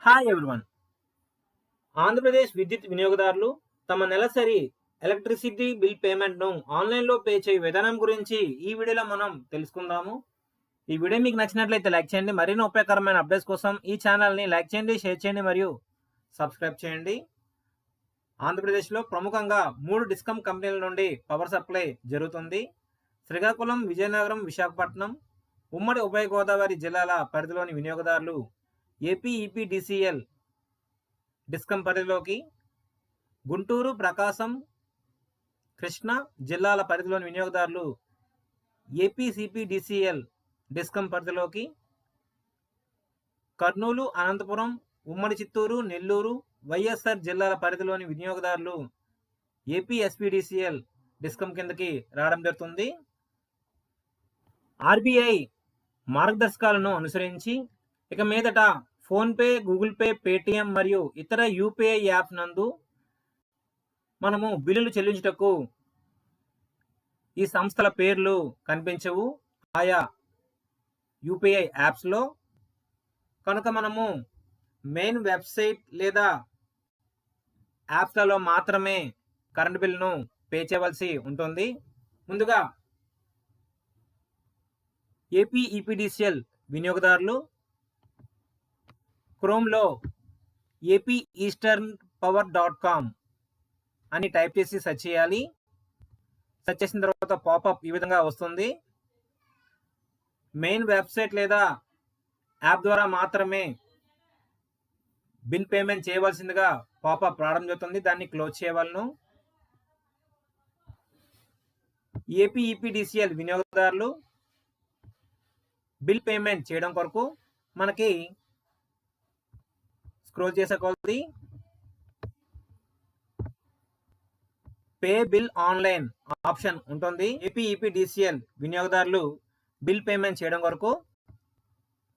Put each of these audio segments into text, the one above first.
Hi everyone. Andhra Pradesh విద్యుత్ వినియోగదారులు తమ నెలసరి ఎలక్ట్రిసిటీ బిల్ పేమెంట్ను ఆన్లైన్లో పే చేయ విధానం గురించి ఈ వీడియోలో మనం తెలుసుకుందాము. ఈ వీడియో మీకు నచ్చినట్లయితే లైక్ చేయండి. మరిన్ని ఉపయోగకరమైన అప్డేట్స్ కోసం ఈ ఛానల్ని లైక్ చేయండి, షేర్ చేయండి మరియు సబ్స్క్రైబ్ చేయండి. ఆంధ్రప్రదేశ్లో ప్రముఖంగా 3 డిస్కమ్ కంపెనీల నుండి పవర్ సప్లై జరుగుతుంది. శ్రీకాకుళం, విజయనగరం, విశాఖపట్నం ఉమ్మడి ఉభయ గోదావరి జిల్లాల పరిధిలోని వినియోగదారులు ఏపీ ఈపీడీసీఎల్ డిస్కమ్ పరిధిలోకి, గుంటూరు, ప్రకాశం, కృష్ణా జిల్లాల పరిధిలోని వినియోగదారులు ఏపీసీపీడీసీఎల్ డిస్కమ్ పరిధిలోకి, కర్నూలు, అనంతపురం, ఉమ్మడి చిత్తూరు, నెల్లూరు, వైఎస్ఆర్ జిల్లాల పరిధిలోని వినియోగదారులు ఏపీఎస్పీడీసీఎల్ డిస్కమ్ కిందకి రావడం జరుగుతుంది. ఆర్బీఐ మార్గదర్శకాలను అనుసరించి ఇక మీదట ఫోన్పే, గూగుల్ పే, పేటిఎం మరియు ఇతర యూపీఐ యాప్ నందు మనము బిల్లులు చెల్లించుటకు ఈ సంస్థల పేర్లు కనిపించవు ఆయా యూపీఐ యాప్స్లో. కనుక మనము మెయిన్ వెబ్సైట్ లేదా యాప్స్లలో మాత్రమే కరెంట్ బిల్లును పే చేయవలసి ఉంటుంది. ముందుగా ఏపీ ఈపీడీసీఎల్ వినియోగదారులు క్రోమ్లో apeasternpower.com అని టైప్ చేసి సెర్చ్ చేయాలి. సెర్చ్ చేసిన తర్వాత పాపప్ ఈ విధంగా వస్తుంది. మెయిన్ వెబ్సైట్ లేదా యాప్ ద్వారా మాత్రమే బిల్ పేమెంట్ చేయవలసిందిగా పాపప్ రావడం జరుగుతుంది. దాన్ని క్లోజ్ చేయవలను. ఏపీ ఈపీడీసీఎల్ వినియోగదారులు బిల్ పేమెంట్ చేయడం కొరకు మనకి స్క్రోల్ చేసే కొలది పే బిల్ ఆన్లైన్ ఆప్షన్ ఉంటుంది. ఏపీ ఈపీడీసీఎల్ వినియోగదారులు బిల్ పేమెంట్ చేయడం కొరకు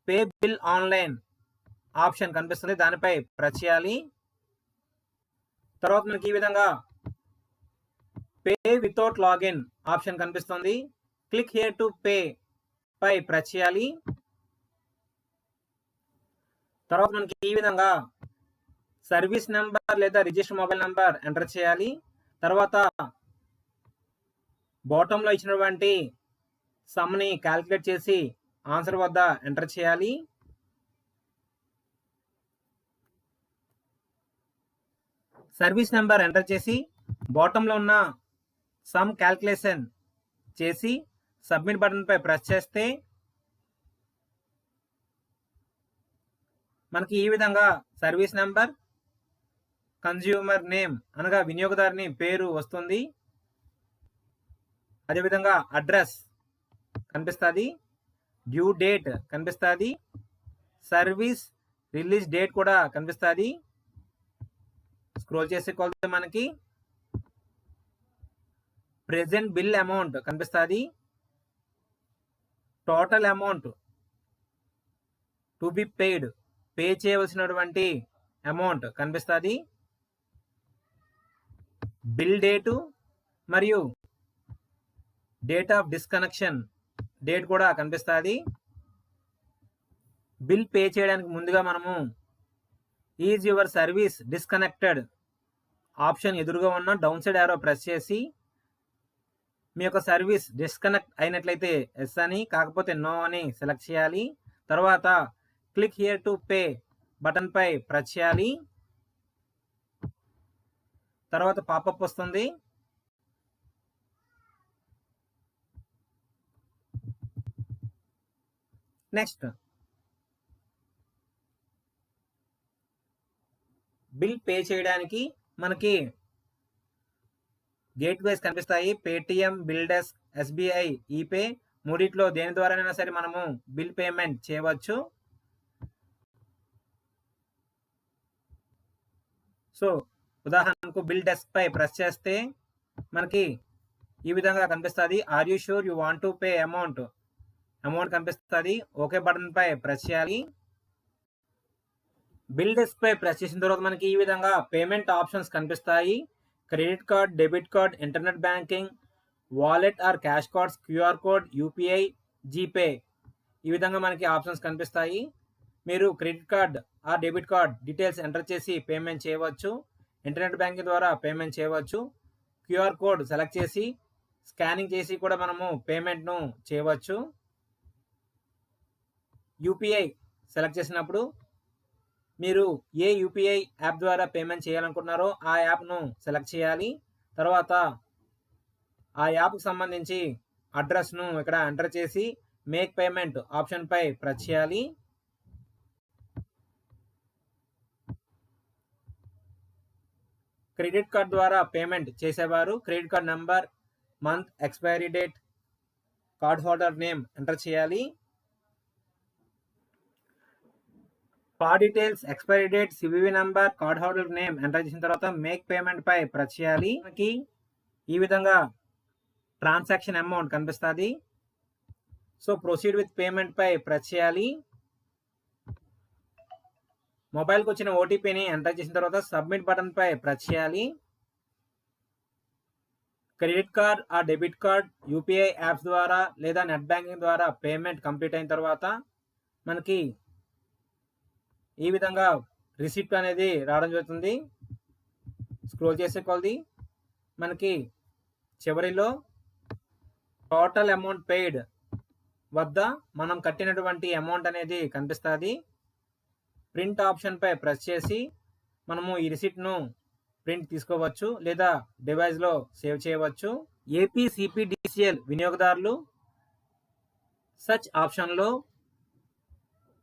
పే బిల్ ఆన్లైన్ ఆప్షన్ కనిపిస్తుంది. దానిపై ప్రెస్ చేయాలి. తర్వాత మనకి ఈ విధంగా పే వితౌట్ లాగిన్ ఆప్షన్ కనిపిస్తుంది. క్లిక్ హియర్ టు పే పై ప్రెస్ చేయాలి. తర్వాత మనకి ఈ విధంగా సర్వీస్ నెంబర్ లేదా రిజిస్టర్ మొబైల్ నెంబర్ ఎంటర్ చేయాలి. తర్వాత బాటంలో ఇచ్చినటువంటి సమ్ని క్యాలిక్యులేట్ చేసి ఆన్సర్ వద్ద ఎంటర్ చేయాలి. సర్వీస్ నెంబర్ ఎంటర్ చేసి బాటంలో ఉన్న సమ్ క్యాలిక్యులేషన్ చేసి సబ్మిట్ బటన్ పై ప్రెస్ చేస్తే మనకి ఈ విధంగా సర్వీస్ నెంబర్, కన్జ్యూమర్ నేమ్ అనగా వినియోగదారుని పేరు వస్తుంది. అదేవిధంగా అడ్రస్ కనిపిస్తుంది, డ్యూ డేట్ కనిపిస్తుంది, సర్వీస్ రిలీజ్ డేట్ కూడా కనిపిస్తుంది. స్క్రోల్ చేసే కొలది మనకి ప్రెజెంట్ బిల్ అమౌంట్ కనిపిస్తుంది, total amount to be paid pay చేయవలసినటువంటి అమౌంట్ కనిపిస్తుంది, బిల్ డేటు మరియు డేట్ ఆఫ్ డిస్కనెక్షన్ డేట్ కూడా కనిపిస్తుంది. బిల్ పే చేయడానికి ముందుగా మనము is your service disconnected option ఎదురుగా ఉన్న డౌన్ సైడ్ యారో ప్రెస్ చేసి మీ యొక్క సర్వీస్ డిస్కనెక్ట్ అయినట్లయితే ఎస్ అని, కాకపోతే నో అని సెలెక్ట్ చేయాలి. తర్వాత click here to pay button పై ప్రెస్ చేయాలి. తర్వాత పాపప్ వస్తుంది. నెక్స్ట్ బిల్ పే చేయడానికి మనకి గేట్వేస్ కనిపిస్తాయి. Paytm, BillDesk, SBI, ePay మూడిట్లో దేని ద్వారానైనా సరే మనము బిల్ పేమెంట్ చేయవచ్చు. సో ఉదాహరణకు బిల్ డెస్క్ పై ప్రెస్ చేస్తే మనకి ఈ విధంగా కనిపిస్తుంది. Are you sure you want to pay amount కనిపిస్తుంది. ఓకే బటన్ పై ప్రెస్ చేయాలి. బిల్ డెస్క్ పై ప్రెస్ చేసిన తర్వాత మనకి ఈ విధంగా పేమెంట్ ఆప్షన్స్ కనిపిస్తాయి. Credit card, debit card, internet banking, wallet or cash cards, QR code, UPI, GPay ఈ విధంగా మనకి ఆప్షన్స్ కనిపిస్తాయి. మీరు క్రెడిట్ కార్డ్ ఆ డెబిట్ కార్డ్ డీటెయిల్స్ ఎంటర్ చేసి పేమెంట్ చేయవచ్చు. ఇంటర్నెట్ బ్యాంకింగ్ ద్వారా పేమెంట్ చేయవచ్చు. క్యూఆర్ కోడ్ సెలెక్ట్ చేసి స్కానింగ్ చేసి కూడా మనము పేమెంట్ను చేయవచ్చు. యూపీఐ సెలెక్ట్ చేసినప్పుడు మీరు ఏ యూపీఐ యాప్ ద్వారా పేమెంట్ చేయాలనుకుంటున్నారో ఆ యాప్ను సెలెక్ట్ చేయాలి. తర్వాత ఆ యాప్కి సంబంధించి అడ్రస్ను ఇక్కడ ఎంటర్ చేసి మేక్ పేమెంట్ ఆప్షన్పై ప్రెస్ చేయాలి. క్రెడిట్ కార్డ్ ద్వారా పేమెంట్ చేసేవారు credit card number, month, expiry date, card holder name enter చేయాలి. Card details, expiry date, CVV number, card holder name enter చేసిన తర్వాత మేక్ పేమెంట్ పై ప్రెస్ చేయాలి. మనకి ఈ విధంగా ట్రాన్సాక్షన్ అమౌంట్ కనిపిస్తుంది. సో ప్రొసీడ్ విత్ పేమెంట్ పై ప్రెస్ చేయాలి. మొబైల్కి వచ్చిన ఓటీపీని ఎంటర్ చేసిన తర్వాత సబ్మిట్ బటన్ పై ప్రెస్ చేయాలి. క్రెడిట్ కార్డ్ ఆ డెబిట్ కార్డ్ యూపీఐ యాప్స్ ద్వారా లేదా నెట్ బ్యాంకింగ్ ద్వారా పేమెంట్ కంప్లీట్ అయిన తర్వాత మనకి ఈ విధంగా రిసిప్ట్ అనేది రావడం జరుగుతుంది. స్క్రోల్ చేసే కొలది మనకి చివరిలో టోటల్ అమౌంట్ పెయిడ్ వద్ద మనం కట్టినటువంటి అమౌంట్ అనేది కనిపిస్తుంది. ప్రింట్ ఆప్షన్ పై ప్రెస్ చేసి మనము ఈ రిసిప్ట్ను ప్రింట్ తీసుకోవచ్చు లేదా డివైస్లో సేవ్ చేయవచ్చు. ఏపీసీపీడీసీఎల్ వినియోగదారులు సర్చ్ ఆప్షన్లో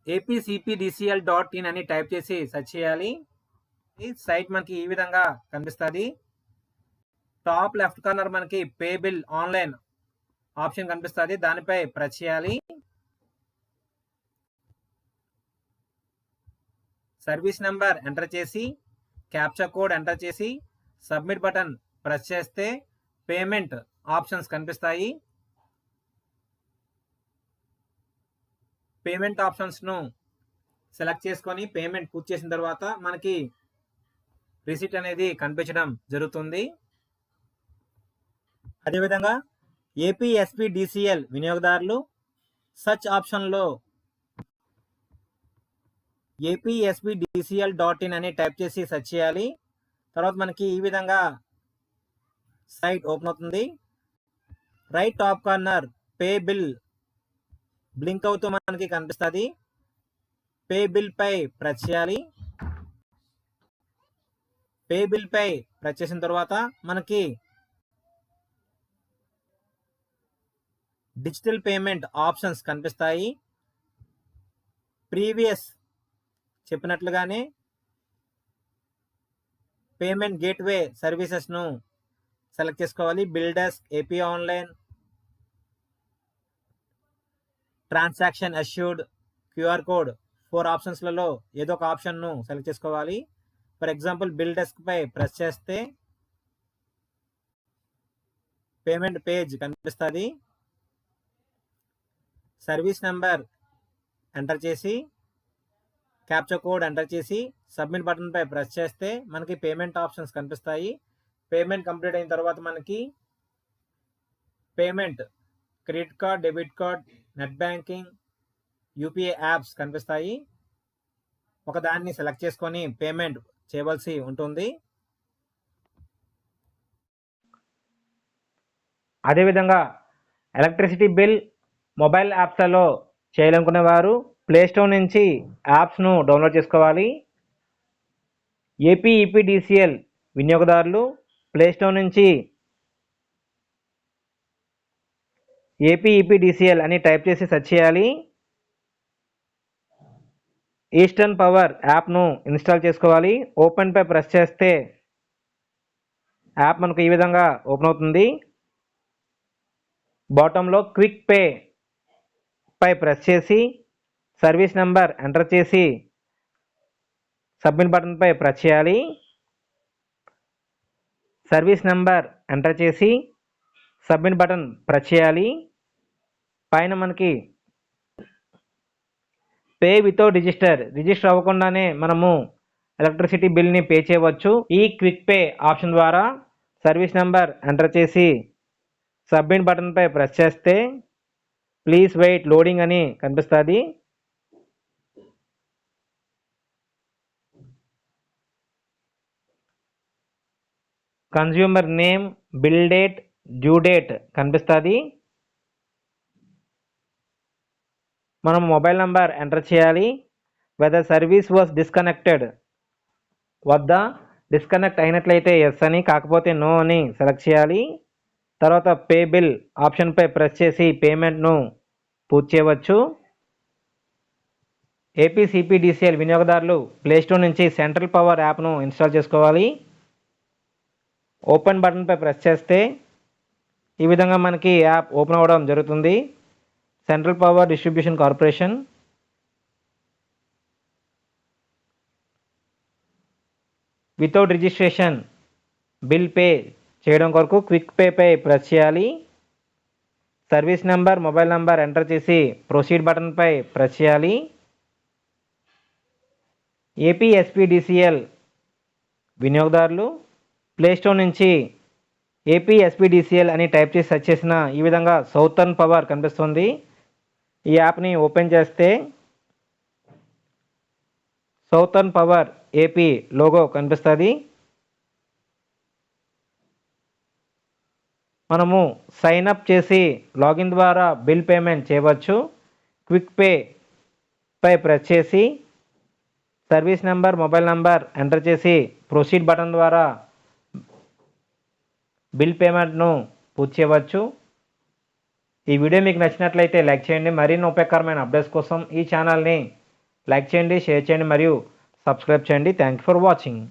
apcpdcl.in అని టైప్ చేసి సెర్చ్ చేయాలి. ఈ సైట్ మనకి ఈ విధంగా కనిపిస్తుంది. టాప్ లెఫ్ట్ కార్నర్ మనకి పే బిల్ ఆన్లైన్ ఆప్షన్ కనిపిస్తుంది. దానిపై ప్రెస్ చేయాలి. సర్వీస్ నెంబర్ ఎంటర్ చేసి క్యాప్చా కోడ్ ఎంటర్ చేసి సబ్మిట్ బటన్ ప్రెస్ చేస్తే పేమెంట్ ఆప్షన్స్ కనిపిస్తాయి. పేమెంట్ ఆప్షన్స్ను సెలెక్ట్ చేసుకొని పేమెంట్ పూర్తి చేసిన తర్వాత మనకి రిసిప్ట్ అనేది కనిపించడం జరుగుతుంది. అదేవిధంగా ఏపీఎస్పీడీసీఎల్ వినియోగదారులు సర్చ్ ఆప్షన్లో apcpdcl.in అని టైప్ చేసి సెర్చ్ చేయాలి. తర్వాత మనకి ఈ విధంగా సైట్ ఓపెన్ అవుతుంది. Right top corner pay bill blink అవుతూ మనకి కనిపిస్తుంది. పే బిల్ పై ప్రెస్ చేయాలి. పే బిల్ పై ప్రెస్ చేసిన తర్వాత మనకి డిజిటల్ పేమెంట్ ఆప్షన్స్ కనిపిస్తాయి. ప్రీవియస్ చెప్పినట్లుగానే పేమెంట్ గేట్వే సర్వీసెస్ను సెలెక్ట్ చేసుకోవాలి. BillDesk, AP online, transaction assured, QR code 4 ఆప్షన్స్లలో ఏదో ఒక ఆప్షన్ను సెలెక్ట్ చేసుకోవాలి. ఫర్ ఎగ్జాంపుల్ బిల్ డెస్క్ పై ప్రెస్ చేస్తే పేమెంట్ పేజ్ కనిపిస్తుంది. సర్వీస్ నెంబర్ ఎంటర్ చేసి క్యాప్చా కోడ్ ఎంటర్ చేసి సబ్మిట్ బటన్ పై ప్రెస్ చేస్తే మనకి పేమెంట్ ఆప్షన్స్ కనిపిస్తాయి. పేమెంట్ కంప్లీట్ అయిన తర్వాత మనకి payment credit card, debit card, net banking, UPI apps కనిపిస్తాయి. ఒకదాన్ని సెలెక్ట్ చేసుకొని పేమెంట్ చేయవలసి ఉంటుంది. అదేవిధంగా ఎలక్ట్రిసిటీ బిల్ మొబైల్ యాప్స్లలో చేయాలనుకునేవారు ప్లేస్టోర్ నుంచి యాప్స్ను డౌన్లోడ్ చేసుకోవాలి. ఏపీఈపీడీసీఎల్ వినియోగదారులు ప్లేస్టోర్ నుంచి ఏపీఈపీడీసీఎల్ అని టైప్ చేసి సెర్చ్ చేయాలి. ఈస్టర్న్ పవర్ యాప్ను ఇన్స్టాల్ చేసుకోవాలి. ఓపెన్ పై ప్రెస్ చేస్తే యాప్ మనకు ఈ విధంగా ఓపెన్ అవుతుంది. బాటంలో క్విక్ పే పై ప్రెస్ చేసి సర్వీస్ నెంబర్ ఎంటర్ చేసి సబ్మిట్ బటన్ పై ప్రెస్ చేయాలి. సర్వీస్ నెంబర్ ఎంటర్ చేసి సబ్మిట్ బటన్ ప్రెస్ చేయాలి. పైన మనకి పే వితౌట్ రిజిస్టర్ అవ్వకుండానే మనము ఎలక్ట్రిసిటీ బిల్ని పే చేయవచ్చు. ఈ క్విక్ పే ఆప్షన్ ద్వారా సర్వీస్ నెంబర్ ఎంటర్ చేసి సబ్మిట్ బటన్ పై ప్రెస్ చేస్తే ప్లీజ్ వెయిట్ లోడింగ్ అని కనిపిస్తుంది. Consumer name, bill date, due date కనిపిస్తుంది. మనం మొబైల్ నంబర్ ఎంటర్ చేయాలి. వెదర్ సర్వీస్ వాజ్ డిస్కనెక్టెడ్ వద్ద డిస్కనెక్ట్ అయినట్లయితే ఎస్ అని, కాకపోతే నో అని సెలెక్ట్ చేయాలి. తర్వాత పే బిల్ ఆప్షన్పై ప్రెస్ చేసి పేమెంట్ను పూర్తి చేయవచ్చు. ఏపీసీపీడీసీఎల్ వినియోగదారులు ప్లేస్టోర్ నుంచి సెంట్రల్ పవర్ యాప్ను ఇన్స్టాల్ చేసుకోవాలి. ఓపెన్ బటన్పై ప్రెస్ చేస్తే ఈ విధంగా మనకి యాప్ ఓపెన్ అవ్వడం జరుగుతుంది. Central power distribution corporation. Without registration bill pay చేయడం కొరకు క్విక్ పేపై ప్రెస్ చేయాలి. Service number, mobile number enter చేసి ప్రొసీడ్ బటన్పై ప్రెస్ చేయాలి. ఏపీఎస్పీడీసీఎల్ వినియోగదారులు ప్లేస్టోర్ నుంచి ఏపీఎస్పీడీసీఎల్ అని టైప్ చేసి సెర్చ్ చేసిన ఈ విధంగా సౌతర్న్ పవర్ కనిపిస్తుంది. ఈ యాప్ని ఓపెన్ చేస్తే సౌతర్న్ పవర్ ఏపీ లోగో కనిపిస్తుంది. మనము సైన్ అప్ చేసి లాగిన్ ద్వారా బిల్ పేమెంట్ చేయవచ్చు. క్విక్ పే పై ప్రెస్ చేసి service number, mobile number enter చేసి ప్రొసీడ్ బటన్ ద్వారా బిల్ పేమెంట్ను పూర్తి చేయవచ్చు. ఈ వీడియో మీకు నచ్చినట్లయితే లైక్ చేయండి. మరిన్ని ఉపయోగకరమైన అప్డేట్స్ కోసం ఈ ఛానల్ని లైక్ చేయండి, షేర్ చేయండి మరియు సబ్స్క్రైబ్ చేయండి. Thank you for watching.